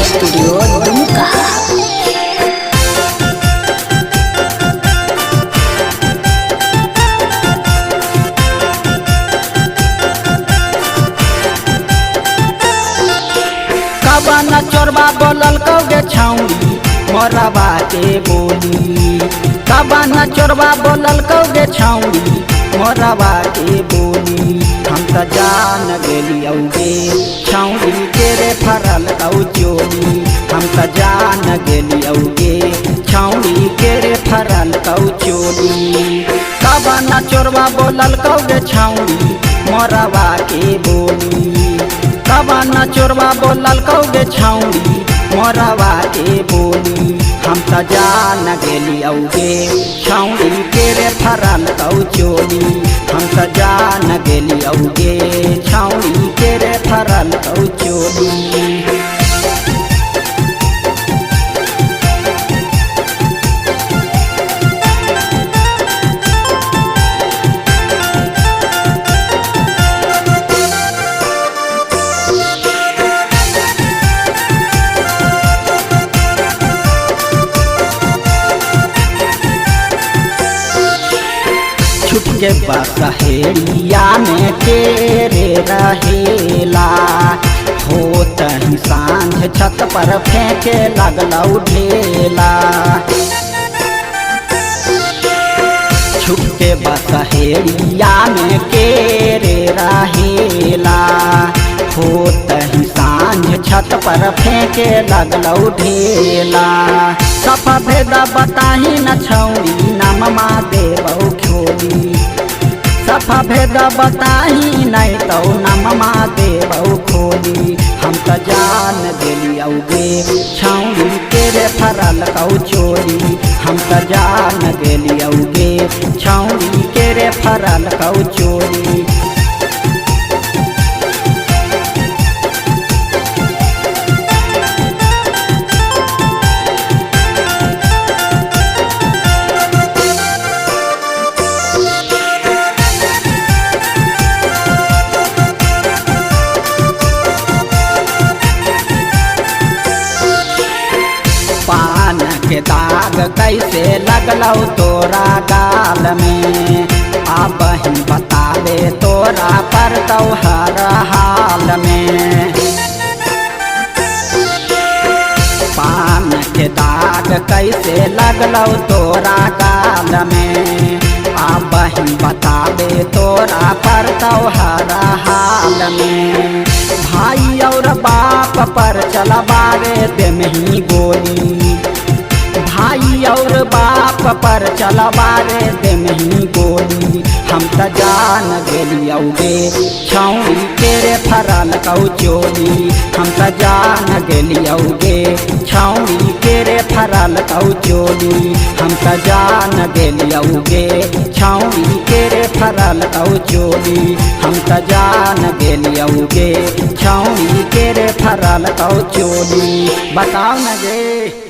Studio Dumka. कवन चोरबा बोलल कौगे छौरी मोरबा के बोली। कवन चोरबा बोलल कौगे छौरी मोरबा के बोली। हम त जान गेली औगे छौरी तेरे फरल कौ चोली। हम त जान गेली औगे छौरी तेरे फरल कौ चोली। कवन चोरबा बोलल कौगे छौरी मोरबा के बोली। कवन चोरबा बोलल कौगे छौरी मोरबा के बोली। हम त जान गेली औगे छौरी तेरे फरल कौ चोली। हम त जान गेली औगे छौरी तेरे फरल कौ चोली। छुटके बसहेड़िया में तेरे रहेला। होत ही सांझ छत पर फेंके लगलौ ढेला। छुटके बसहेड़िया में तेरे रहेला। होत ही सांझ छत पर फेंके लगलौ ढेला। सफा भेद बताही न छौरी नाममा देबौ खोली। सफा भेद बताही नहीं तो नाममा देबौ खोली। हम त जान गेली औगे छौरी तेरे फरल कौ चोली। हम त जान गेली औगे छौरी तेरे फरल कौ चोली। पान के दाग कैसे लगलौ तोरा गाल में। अब ही बता दे तोरा पर तो हर हाल में। पान के दाग कैसे लगलौ तोरा गाल में। अब ही बता दे तोरा पर तो हर हाल में। भाई और बाप पर चलबावे दे में गोली। भाई और बाप पर चलबावे दे में गोली। हम त जान गेली औगे छौरी तेरे फरल कौ चोली। हम त जान गेली औगे छौरी तेरे फरल कौ चोली। हम त जान गेली औगे छौरी तेरे फरल कौ चोली। हम त जान गेली औगे छौरी तेरे फरल कौ चोली। बताओ न गे।